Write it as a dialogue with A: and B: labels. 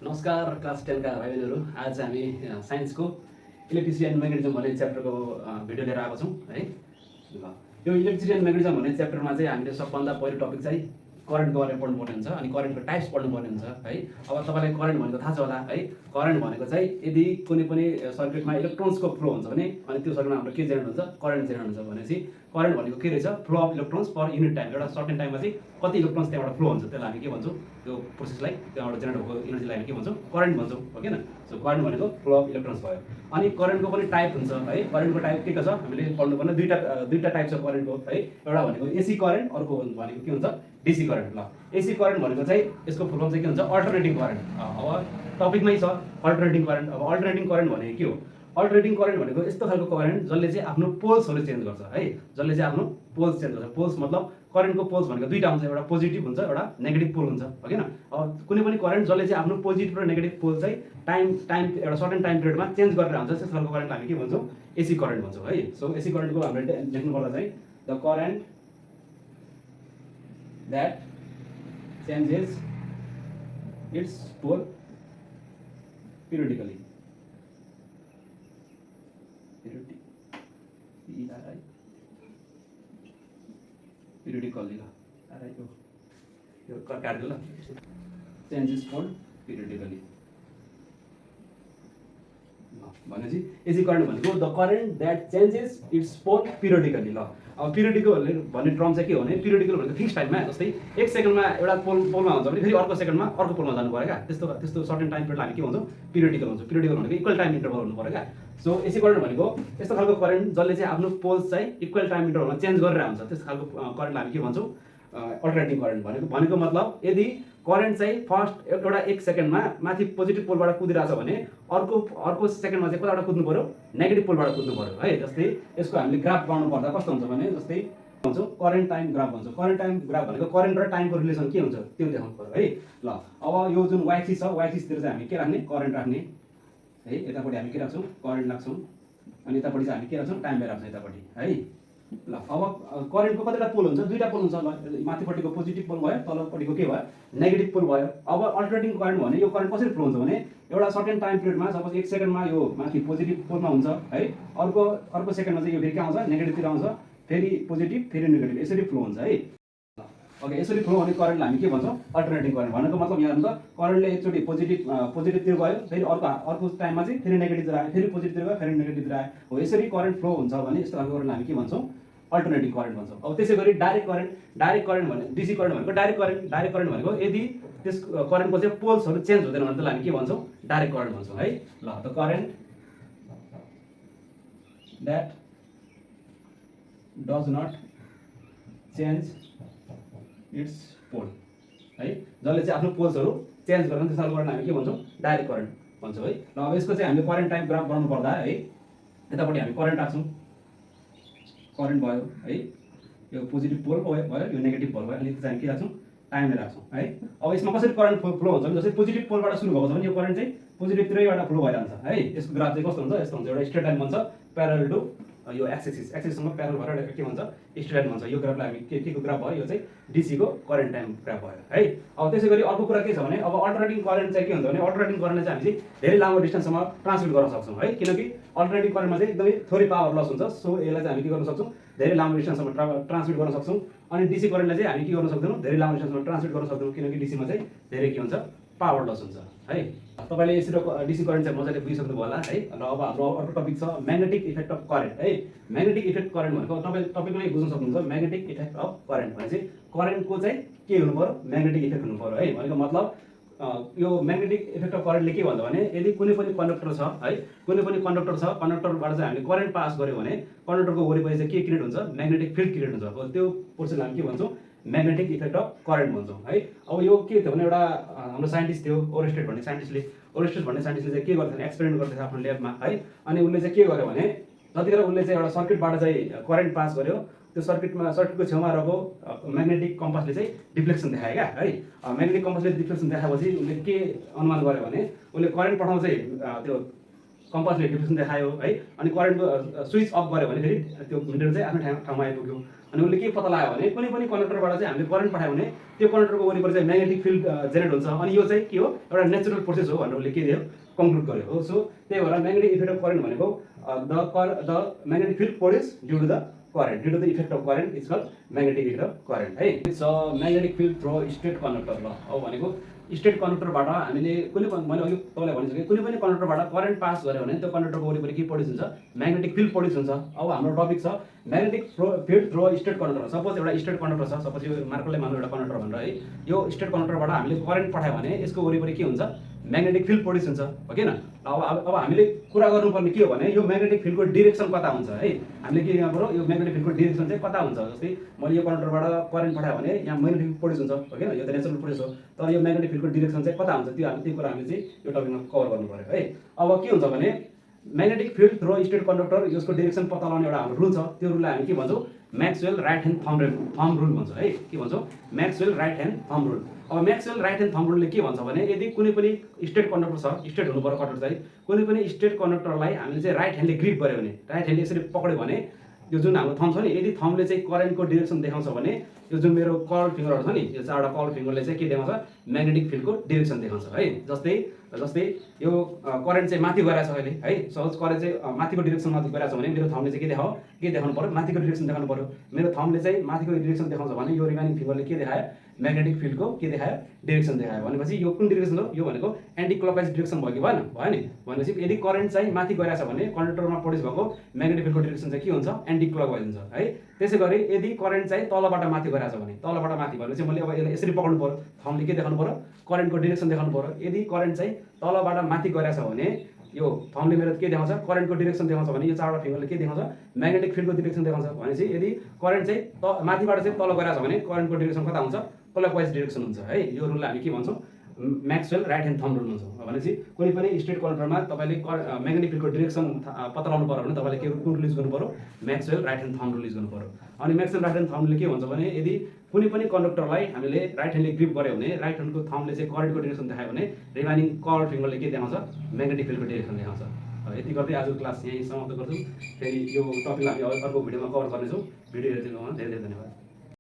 A: नमस्कार क्लास 10 का भाइ बहिनीहरू। आज हामी साइन्सको इलेक्ट्रिसिटी एन्ड मेकानिजम भन्ने च्याप्टरको भिडियो लिएर आएको छौँ है। यो इलेक्ट्रिसिटी एन्ड मेकानिजम भन्ने च्याप्टरमा चाहिँ हामीले सबभन्दा पहिलो टपिक चाहिँ करेन्टको बारेमा पढ्नुपर्ने हुन्छ अनि करेन्टको टाइप्स पढ्नुपर्ने हुन्छ है। अब तपाईँलाई करेन्ट भनेको थाहा छ होला है। करेन्ट भनेको चाहिँ यदि कुनै पनि सर्किटमा इलेक्ट्रोन्सको फ्लो हुन्छ भने अनि त्यो सर्किटमा हाम्रो के जेनेरेट हुन्छ, करेन्ट जेनेरेट हुन्छ भनेपछि करेन्ट भनेको के रहेछ, flow of electrons per unit time. एउटा सर्टेन टाइममा चाहिँ कति इलेक्ट्रोन्स त्यहाँबाट फ्लो हुन्छ त्यसलाई हामी के भन्छौँ, त्यो प्रोसेसलाई त्यहाँबाट जेनेरेट भएको इनर्जीलाई हामी के भन्छौँ, करेन्ट भन्छौँ हो किन। सो करेन्ट भनेको फ्लो अफ इलेक्ट्रोन्स भयो। अनि करेन्टको पनि टाइप हुन्छ है। करेन्टको टाइप के छ हामीले पढ्नुपर्ने दुईटा टाइप छ करेन्टको है। एउटा भनेको एसी करेन्ट, अर्को भनेको के हुन्छ, डीसी करेन्ट। ल एसी करेन्ट भनेको चाहिँ यसको फुल फर्म चाहिँ के हुन्छ, अल्टरनेटिङ करेन्ट। अब टपिकमै छ अल्टरनेटिङ करेन्ट। अब अल्टरनेटिङ करेन्ट भनेको के हो, अल्टरनेटिङ करेन्ट भनेको यस्तो खालको करेन्ट जसले चाहिँ आफ्नो पोल्सहरू चेन्ज गर्छ है। जसले चाहिँ आफ्नो पोल्स चेन्ज गर्छ। पोल्स मतलब करेन्टको पोल्स भनेको दुईटा हुन्छ, एउटा पोजिटिभ हुन्छ, एउटा नेगेटिभ पोल हुन्छ हो किन। अब कुनै पनि करेन्ट जसले चाहिँ आफ्नो पोजिटिभ र नेगेटिभ पोल चाहिँ टाइम एउटा सर्टेन टाइम पिरियडमा चेन्ज गरेर हुन्छ, त्यस खालको करेन्ट हामी के भन्छौँ, एसी करेन्ट भन्छौँ है। सो एसी करेन्टको हामीले लेख्नु पर्दा चाहिँ the current that changes its pole periodically. Periodically यो काट्यो ल, changes pole periodically भनेपछि एसी करेन्ट भनेको the current that changes its pole periodically. ल अब पिरियडिकल भन्ने टर्म चाहिँ के हो भने, पिरियडिकल भनेको फिक्स टाइममा, जस्तै एक सेकेन्डमा एउटा पोलमा हुन्छ भने फेरि अर्को सेकेन्डमा अर्को पोलमा जानु पऱ्यो क्या। त्यस्तो सर्टेन टाइम पिरियडलाई हामी के भन्छौँ, पिरियडिकल भन्छौँ। पिरियडिकल भनेको इक्वल टाइम इन्टरभल हुनु पऱ्यो क्या। सो एसी करेन्ट भनेको यस्तो खालको करेन्ट जसले चाहिँ आफ्नो पोल्स चाहिँ इक्वल टाइम इन्टरभलमा चेन्ज गरेर हुन्छ, त्यस्तो खालको करेन्टलाई हामी के भन्छौँ, अल्टरनेटिङ करेन्ट भनेको मतलब यदि करेन्ट चाहिँ फर्स्ट एउटा एक सेकेन्डमा माथि पोजिटिभ पोलबाट कुदिरहेछ भने अर्को सेकेन्डमा चाहिँ कताबाट कुद्नु पऱ्यो, नेगेटिभ पोलबाट कुद्नु पऱ्यो है। जस्तै यसको हामीले ग्राफ बनाउनु पर्दा कस्तो हुन्छ भने, जस्तै भन्छौँ करेन्ट टाइम ग्राफ भन्छौँ। करेन्ट टाइम ग्राफ भनेको करेन्ट र टाइमको रिलेसन के हुन्छ त्यो देखाउनु पऱ्यो है। ल अब यो जुन वाइ एक्सिस छ, वाइ एक्सिसतिर चाहिँ हामी के राख्ने, करेन्ट राख्ने है। यतापट्टि हामी के राख्छौँ, करेन्ट राख्छौँ अनि यतापट्टि चाहिँ हामी के राख्छौँ, टाइम राख्छौँ यतापट्टि है। ल अब करेन्टको कतिवटा पोल हुन्छ, दुईटा पोल हुन्छ। माथिपट्टिको पोजिटिभ पोल भयो, तलपट्टिको के भयो, नेगेटिभ पोल भयो। अब अल्टरनेटिङ करेन्ट भने यो करेन्ट कसरी फ्लो हुन्छ भने, एउटा सर्टेन टाइम पिरियडमा सपोज एक सेकेन्डमा यो माथि पोजिटिभ पोलमा हुन्छ है, अर्को सेकेन्डमा चाहिँ यो फेरि के आउँछ, नेगेटिभतिर आउँछ, फेरि पोजिटिभ फेरि नेगेटिभ, यसरी फ्लो हुन्छ है। ओके, यसरी फ्लो हुने करेन्टलाई हामी के भन्छौँ, अल्टरनेटिङ करेन्ट। भनेको मतलब यहाँ हुन्छ करेन्टले एकचोटि पोजिटिभतिर गयो, फेरि अर्को टाइममा चाहिँ फेरि नेगेटिभतिर आयो, फेरि पोजिटिभतिर गयो, फेरि नेगेटिभतिर आयो हो। यसरी करेन्ट फ्लो हुन्छ भने यस्तो खालको करेन्टलाई हामी के भन्छौँ, अल्टरनेटिङ करेन्ट भन्छौँ। अब त्यसै गरी डाइरेक्ट करेन्ट भने डीसी करेन्ट भनेको डाइरेक्ट करेन्ट भनेको यदि त्यस करेन्टको चाहिँ पोल्सहरू चेन्ज हुँदैन भने त्यसलाई हामी के भन्छौँ, डाइरेक्ट करेन्ट भन्छौँ है। ल the current that does not change its pole है, जसले चाहिँ आफ्नो पोल्सहरू चेन्ज गर्दैन त्यस खालको करेन्ट हामी के भन्छौँ, डाइरेक्ट करेन्ट भन्छौँ है। ल अब यसको चाहिँ हामीले करेन्ट टाइप ग्राफ बनाउनु पर्दा है, यतापट्टि हामी करेन्ट राख्छौँ, करेन्ट भयो है, यो पोजिटिभ पोल भयो, यो नेगेटिभ पोल भयो, अनि चाहिँ के राख्छौँ, टाइमले राख्छौँ है। अब यसमा कसरी करेन्ट फ्लो हुन्छ भने, जस्तै पोजिटिभ पोलबाट सुरु भएको छ भने यो करेन्ट चाहिँ पोजिटिभतिरैबाट फ्लो भइरहन्छ है। यसको ग्राफ चाहिँ कस्तो हुन्छ, यस्तो हुन्छ, एउटा स्ट्रेट लाइन भन्छ प्यारल टु यो एक्सिससँग प्यारल भएर के भन्छ, स्ट्रेट लाइन भन्छ। यो ग्राफलाई हामी के को ग्राफ भयो, यो चाहिँ डीसीको करेन्ट टाइम ग्राफ भयो है। अब त्यसै गरी अर्को कुरा के छ भने, अब अल्टरनेटिङ करेन्ट चाहिँ के हुन्छ भने, अल्टरनेटिङ करेन्टलाई चाहिँ हामी चाहिँ धेरै लामो डिस्टेन्ससम्म ट्रान्समिट गर्न सक्छौँ है। किनकि अल्टरनेटिङ करेन्टमा चाहिँ एकदमै थोरै पावर लस हुन्छ। सो यसलाई चाहिँ हामी के गर्न सक्छौँ, धेरै लामो डिस्टेन्ससम्म ट्रान्समिट गर्न सक्छौँ। अनि डीसी करेन्टलाई चाहिँ हामी के गर्न सक्दैनौँ, धेरै लामो डिस्टेन्ससम्म ट्रान्समिट गर्न सक्दैनौँ, किनकि डीसीमा चाहिँ धेरै के हुन्छ, पावर लस हुन्छ है। तपाईँले यसरी डीसी करेन्ट चाहिँ मजाले बुझिसक्नु भयो होला है। र अब हाम्रो अर्को टपिक छ म्याग्नेटिक इफेक्ट अफ करेन्ट है। म्याग्नेटिक इफेक्ट करेन्ट भनेको तपाईँले बुझ्न सक्नुहुन्छ, म्याग्नेटिक इफेक्ट अफ करेन्ट भने चाहिँ करेन्टको चाहिँ के हुनु पऱ्यो, म्याग्नेटिक इफेक्ट हुनु पऱ्यो है। भनेको मतलब यो म्याग्नेटिक इफेक्ट अफ करेन्टले के भन्छ भने, यदि कुनै पनि कन्डक्टर छ है, कुनै पनि कन्डक्टर छ, कन्डक्टरबाट चाहिँ हामीले करेन्ट पास गर्यो भने कन्डक्टरको वरिपरि चाहिँ के क्रिएट हुन्छ, म्याग्नेटिक फिल्ड क्रिएट हुन्छ। अब त्यो प्रोसेसलाई हामी के भन्छौँ, म्याग्नेटिक इफेक्ट अफ करेन्ट भन्छौँ है। अब यो के थियो भने, एउटा हाम्रो साइन्टिस्ट थियो ओरेस्टेड भन्ने साइन्टिस्टले चाहिँ के गर्थ्यो भने, एक्सपेरिमेन्ट गर्थ्यो आफ्नो ल्याबमा है। अनि उसले चाहिँ के गर्यो भने, जतिखेर उसले चाहिँ एउटा सर्किटबाट चाहिँ करेन्ट पास गर्यो, त्यो सर्किटको छेउमा रहेको म्याग्नेटिक कम्पासले चाहिँ डिफ्लेक्सन देखायो क्या है। म्याग्नेटिक कम्पासले डिफ्लेक्सन देखाएपछि उसले के अनुमान गर्यो भने, उसले करेन्ट पठाउन चाहिँ त्यो कम्पसले डिफ्लेक्सन देखायो है। अनि करेन्टको स्विच अफ गऱ्यो भने फेरि त्यो मिटर चाहिँ आफ्नो ठाउँमा आइपुग्यो। अनि उसले के पत्ता लगायो भने कुनै पनि कन्डक्टरबाट चाहिँ हामीले करेन्ट पठायो भने त्यो कन्डक्टरको वरिपरि चाहिँ म्याग्नेटिक फिल्ड जेनेरेट हुन्छ। अनि यो चाहिँ के हो, एउटा नेचुरल प्रोसेस हो भनेर उसले के दियो, कन्क्लुड गर्यो हो। सो त्यही भएर म्याग्नेटिक इफेक्ट अफ करेन्ट भनेको the magnetic field produce due to the current, due to the effect of current is called magnetic effect of current है। it's a magnetic field through state conductor ल अब भनेको state कन्डक्टरबाट हामीले कुनै मैले अघि तपाईँलाई भनिसकेँ कुनै पनि कन्डक्टरबाट करेन्ट पास गर्यो भने त्यो कन्डक्टरको वरिपरि के प्रोड्युस हुन्छ, म्याग्नेटिक फिल्ड प्रोड्युस हुन्छ। अब हाम्रो टपिक छ magnetic field through state conductor. Suppose एउटा स्टेट कन्डक्टर छ, सपोज यो मार्करले मान्नु एउटा कन्डक्टर भनेर है, यो स्टेट कन्डक्टरबाट हामीले करेन्ट पठायो भने यसको वरिपरि के हुन्छ, म्याग्नेटिक फिल्ड प्रोड्युस हुन्छ हो कि न। अब हामीले कुरा गर्नुपर्ने के हो भने यो म्याग्नेटिक फिल्डको डिरेक्सन कता हुन्छ है, हामीले के यहाँ पऱ्यो, यो म्याग्नेटिक फिल्डको डिरेक्सन चाहिँ कता हुन्छ। जस्तै मैले यो कन्डक्टरबाट करेन्ट पठायो भने यहाँ म्याग्नेटिक फिल्ड प्रोड्युस हुन्छ हो कि न, यो त नेचुरल प्रोसेस हो। तर यो म्याग्नेटिक फिल्डको डिरेक्सन चाहिँ कता हुन्छ त्यो कुरा हामीले चाहिँ यो टपिकमा कभर गर्नु पर्यो है। अब के हुन्छ भने magnetic field through state conductor यसको डिरेक्सन पत्ता लगाउने एउटा हाम्रो रुल छ। त्यो रुललाई हामी के भन्छौँ, Maxwell right hand thumb rule भन्छ है। के भन्छौँ, Maxwell right hand thumb rule. अब म्याक्सवेल राइट ह्यान्ड थम्ब रुलले के भन्छ भने यदि कुनै पनि स्टेट कन्डक्टर छ, स्टेट हुनु पर्यो कन्डक्टर चाहिँ, कुनै पनि स्टेट कन्डक्टरलाई हामीले चाहिँ राइट ह्यान्डले ग्रिप गर्यो भने, राइट ह्यान्डले यसरी पक्ड्यो भने यो जुन हाम्रो थम्ब छ नि, यदि थम्बले चाहिँ करेन्टको डिरेक्सन देखाउँछ भने यो जुन मेरो कर्ल फिङ्गरहरू छ नि, यो चारवटा कर्ल फिङ्गरले चाहिँ के देखाउँछ, म्याग्नेटिक फिल्डको डिरेक्सन देखाउँछ है। जस्तै यो करेन्ट चाहिँ माथि गइरहेछ अहिले है, सपोज करेन्ट चाहिँ माथिको डिरेक्सन माथि गइरहेछ भने मेरो थम्बले चाहिँ के देखाउनु पर्यो, माथिको डिरेक्सन देखाउनु पर्यो। मेरो थम्बले चाहिँ माथिको डिरेक्सन देखाउँछ भने यो रिमाइनिङ फिङ्गरले के देखायो, म्याग्नेटिक फिल्डको के देखायो, डिरेक्सन देखायो। भनेपछि यो कुन डिरेक्सन हो, यो भनेको एन्टी क्लकवाइज डिरेक्सन भयो कि भएन, भयो नि। भनेपछि यदि करेन्ट चाहिँ माथि गइरहेछ भने कन्डक्टरमा प्रोड्युस भएको म्याग्नेटिक फिल्डको डिरेक्सन चाहिँ के हुन्छ, एन्टी क्लकवाइज हुन्छ है। त्यसै गरी यदि करेन्ट चाहिँ तलबाट माथि गइरहेछ भने, तलबाट माथि भनेपछि मैले अब यसलाई यसरी पक्ड्नु पर्यो, थम्बले के देखाउनु पर्यो, करेन्टको डिरेक्सन देखाउनु पर्यो। यदि करेन्ट चाहिँ तलबाट माथि गइरहेछ भने यो थम्बले मेरो के देखाउँछ, करेन्टको डिरेक्सन देखाउँछ भने यो चारवटा फिङ्गरले के देखाउँछ, म्याग्नेटिक फिल्डको डिरेक्सन देखाउँछ। भनेपछि यदि करेन्ट चाहिँ माथिबाट चाहिँ तल गइरहेछ भने करेन्टको डिरेक्सन कता हुन्छ, क्लकवाइज डिरेक्सन हुन्छ है। यो रुललाई हामी के भन्छौँ, Maxwell right hand thumb rule भन्छौँ। भनेपछि कुनै पनि स्टेट कन्डक्टरमा तपाईँले म्याग्नेटिक फिल्डको डिरेक्सन पत्ता लगाउनु पर्यो भने तपाईँले के कुन रुल युज गर्नु पर्यो, Maxwell right hand thumb rule use गर्नु पर्यो। अनि म्याक्सवेल राइट ह्यान्ड थम्बले के भन्छ भने यदि कुनै पनि कन्डक्टरलाई हामीले राइट ह्यान्डले ग्रिप गर्यो भने राइट ह्यान्डको थम्बले चाहिँ करेन्टको डिरेक्सन देखायो भने रिमाइनिङ कर्ल फिङ्गरले के देखाउँछ, म्याग्नेटिक फिल्डको डिरेक्सन देखाउँछ। यति गर्दै आजको क्लास यहीँ समाप्त गर्छौँ। फेरि यो टपिकलाई हामी अर्को भिडियोमा कभर गर्नेछौँ। भिडियो हेरिदिनुमा धेरै धेरै धन्यवाद।